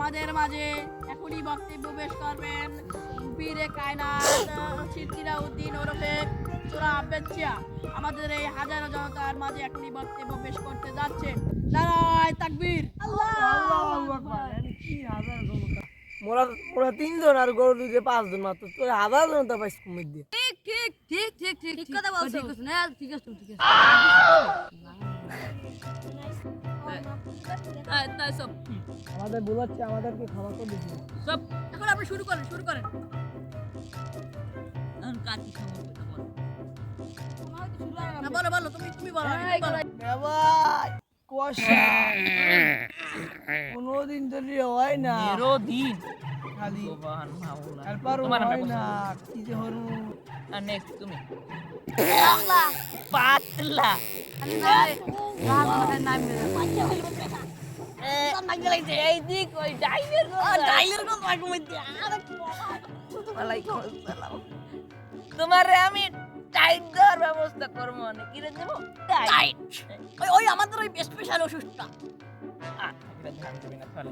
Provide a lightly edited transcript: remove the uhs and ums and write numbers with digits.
আমাদের মাঝে এখনই বক্তব্য পেশ করবেন বীরে কায়নাত সিরতিরাউদ্দিন ওরফে চোরা আব্বেচিয়া। আমাদের এই হাজারো জনতার মাঝে এখনই বক্তব্য পেশ করতে যাচ্ছে। নারায়ে তাকবীর। মোরা মোরা তিনজন আর গরু দুধে পাঁচজন মাত্র, তোর হাজার জনতা পাইস কুমির দিয়ে। ঠিক কথা বলছো। ঠিক আছে তাই সব আমাদের বোঝাচ্ছে, আমাদেরকে ক্ষমা করে দিস। সব এখন আপনি শুরু করেন এখন কার কি খবর বলো তুমি বলো ভাই কুয়াশা কোনোদিন ধরে হয় না, দিন খালি সুবহান মাওলা তারপর তোমার হয় না কি যে হরু। নেক্সট তুমি আল্লাহ পাতলা আমি নাম এই দিক ওই ডাইনের ডাইলের কথা কইতে আরে ওয়ালাইকুম আসসালাম। তোমারে আমি টাইট দেওয়ার ব্যবস্থা করবো না, কি রে দেবো টাইট। ওই আমাদের ওই স্পেশাল ওষুধটা ধ্যান দেবে না তাহলে